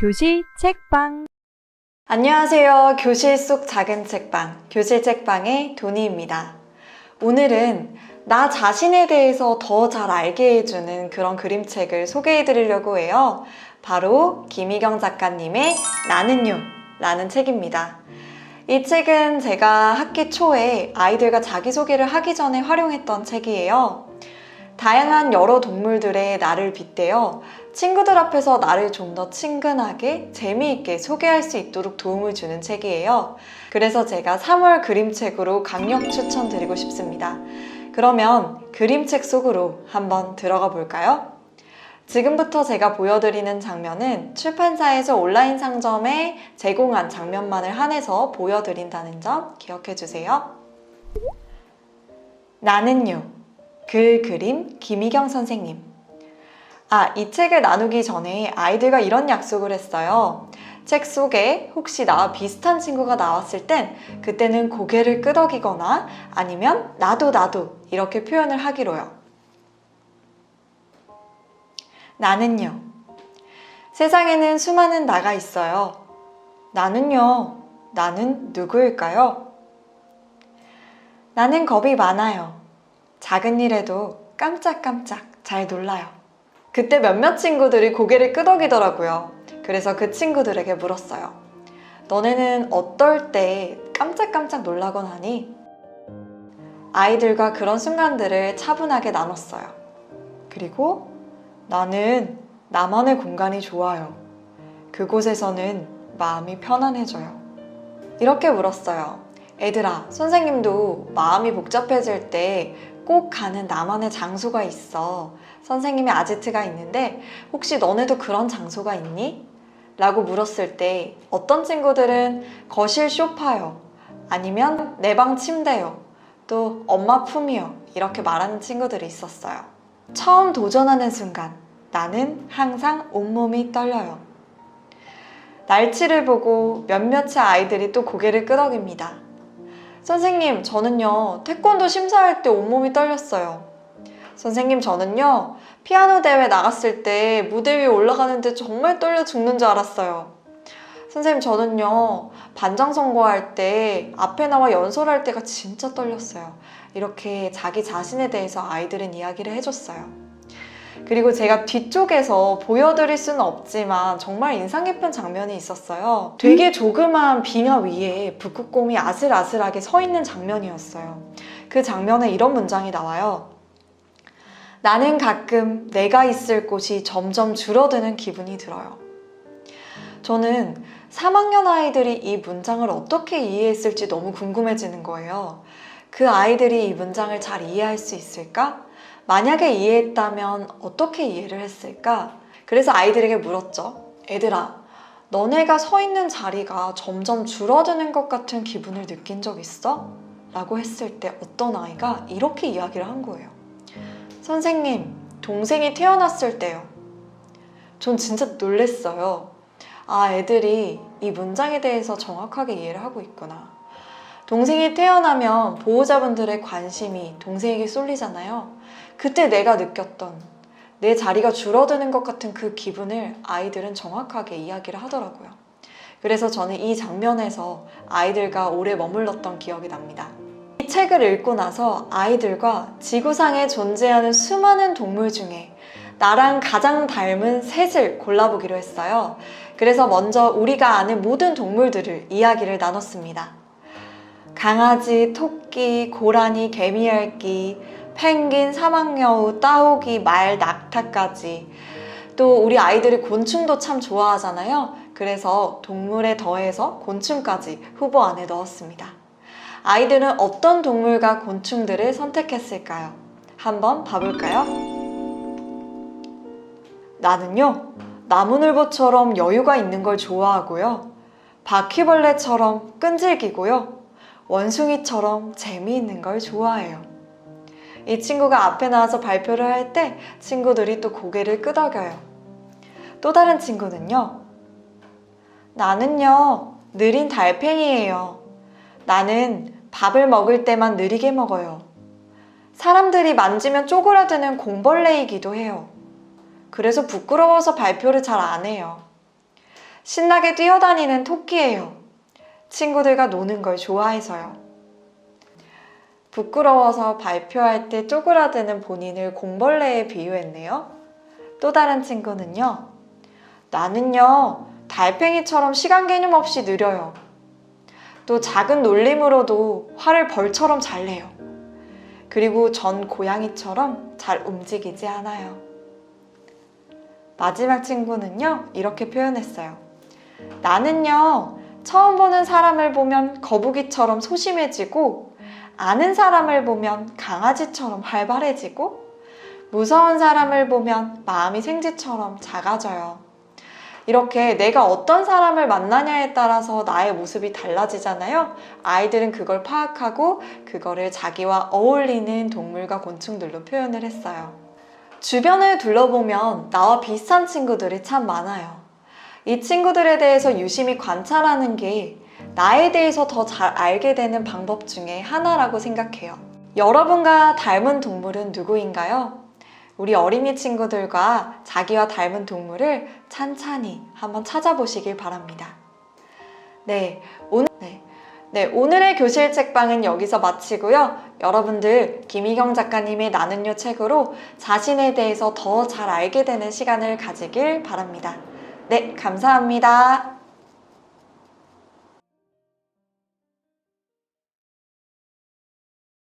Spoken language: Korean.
교실 책방. 안녕하세요. 교실 속 작은 책방, 교실 책방의 도니입니다. 오늘은 나 자신에 대해서 더 잘 알게 해주는 그런 그림책을 소개해 드리려고 해요. 바로 김희경 작가님의 나는요 라는 책입니다. 이 책은 제가 학기 초에 아이들과 자기소개를 하기 전에 활용했던 책이에요. 다양한 여러 동물들의 나를 빗대어 친구들 앞에서 나를 좀 더 친근하게 재미있게 소개할 수 있도록 도움을 주는 책이에요. 그래서 제가 3월 그림책으로 강력 추천드리고 싶습니다. 그러면 그림책 속으로 한번 들어가 볼까요? 지금부터 제가 보여드리는 장면은 출판사에서 온라인 상점에 제공한 장면만을 한해서 보여드린다는 점 기억해 주세요. 나는요. 글 그림 김희경 선생님. 이 책을 나누기 전에 아이들과 이런 약속을 했어요. 책 속에 혹시 나와 비슷한 친구가 나왔을 땐 그때는 고개를 끄덕이거나 아니면 나도 이렇게 표현을 하기로요. 나는요. 세상에는 수많은 나가 있어요. 나는요. 나는 누구일까요? 나는 겁이 많아요. 작은 일에도 깜짝깜짝 잘 놀라요. 그때 몇몇 친구들이 고개를 끄덕이더라고요. 그래서 그 친구들에게 물었어요. 너네는 어떨 때 깜짝깜짝 놀라곤 하니? 아이들과 그런 순간들을 차분하게 나눴어요. 그리고 나는 나만의 공간이 좋아요. 그곳에서는 마음이 편안해져요. 이렇게 물었어요. 애들아, 선생님도 마음이 복잡해질 때 꼭 가는 나만의 장소가 있어. 선생님의 아지트가 있는데 혹시 너네도 그런 장소가 있니? 라고 물었을 때 어떤 친구들은 거실 소파요. 아니면 내 방 침대요. 또 엄마 품이요. 이렇게 말하는 친구들이 있었어요. 처음 도전하는 순간 나는 항상 온몸이 떨려요. 날치를 보고 몇몇의 아이들이 또 고개를 끄덕입니다. 선생님, 저는요, 태권도 심사할 때 온몸이 떨렸어요. 선생님, 저는요, 피아노 대회 나갔을 때 무대 위에 올라가는데 정말 떨려 죽는 줄 알았어요. 선생님, 저는요, 반장 선거할 때 앞에 나와 연설할 때가 진짜 떨렸어요. 이렇게 자기 자신에 대해서 아이들은 이야기를 해줬어요. 그리고 제가 뒤쪽에서 보여드릴 수는 없지만 정말 인상 깊은 장면이 있었어요. 되게 조그만 빙하 위에 북극곰이 아슬아슬하게 서 있는 장면이었어요. 그 장면에 이런 문장이 나와요. 나는 가끔 내가 있을 곳이 점점 줄어드는 기분이 들어요. 저는 3학년 아이들이 이 문장을 어떻게 이해했을지 너무 궁금해지는 거예요. 그 아이들이 이 문장을 잘 이해할 수 있을까? 만약에 이해했다면 어떻게 이해를 했을까? 그래서 아이들에게 물었죠. 애들아, 너네가 서 있는 자리가 점점 줄어드는 것 같은 기분을 느낀 적 있어? 라고 했을 때 어떤 아이가 이렇게 이야기를 한 거예요. 선생님, 동생이 태어났을 때요. 전 진짜 놀랬어요. 애들이 이 문장에 대해서 정확하게 이해를 하고 있구나. 동생이 태어나면 보호자분들의 관심이 동생에게 쏠리잖아요. 그때 내가 느꼈던 내 자리가 줄어드는 것 같은 그 기분을 아이들은 정확하게 이야기를 하더라고요. 그래서 저는 이 장면에서 아이들과 오래 머물렀던 기억이 납니다. 이 책을 읽고 나서 아이들과 지구상에 존재하는 수많은 동물 중에 나랑 가장 닮은 셋을 골라보기로 했어요. 그래서 먼저 우리가 아는 모든 동물들을 이야기를 나눴습니다. 강아지, 토끼, 고라니, 개미핥기, 펭귄, 사막여우, 따오기, 말, 낙타까지. 또 우리 아이들이 곤충도 참 좋아하잖아요. 그래서 동물에 더해서 곤충까지 후보 안에 넣었습니다. 아이들은 어떤 동물과 곤충들을 선택했을까요? 한번 봐볼까요? 나는요, 나무늘보처럼 여유가 있는 걸 좋아하고요. 바퀴벌레처럼 끈질기고요. 원숭이처럼 재미있는 걸 좋아해요. 이 친구가 앞에 나와서 발표를 할 때 친구들이 또 고개를 끄덕여요. 또 다른 친구는요. 나는요, 느린 달팽이에요. 나는 밥을 먹을 때만 느리게 먹어요. 사람들이 만지면 쪼그라드는 공벌레이기도 해요. 그래서 부끄러워서 발표를 잘 안 해요. 신나게 뛰어다니는 토끼예요. 친구들과 노는 걸 좋아해서요. 부끄러워서 발표할 때 쪼그라드는 본인을 공벌레에 비유했네요. 또 다른 친구는요. 나는요, 달팽이처럼 시간 개념 없이 느려요. 또 작은 놀림으로도 화를 벌처럼 잘 내요. 그리고 전 고양이처럼 잘 움직이지 않아요. 마지막 친구는요, 이렇게 표현했어요. 나는요, 처음 보는 사람을 보면 거북이처럼 소심해지고, 아는 사람을 보면 강아지처럼 활발해지고, 무서운 사람을 보면 마음이 생쥐처럼 작아져요. 이렇게 내가 어떤 사람을 만나냐에 따라서 나의 모습이 달라지잖아요. 아이들은 그걸 파악하고 그거를 자기와 어울리는 동물과 곤충들로 표현을 했어요. 주변을 둘러보면 나와 비슷한 친구들이 참 많아요. 이 친구들에 대해서 유심히 관찰하는 게 나에 대해서 더 잘 알게 되는 방법 중에 하나라고 생각해요. 여러분과 닮은 동물은 누구인가요? 우리 어린이 친구들과 자기와 닮은 동물을 찬찬히 한번 찾아보시길 바랍니다. 오늘의 교실 책방은 여기서 마치고요. 여러분들 김희경 작가님의 나는요 책으로 자신에 대해서 더 잘 알게 되는 시간을 가지길 바랍니다. 네, 감사합니다.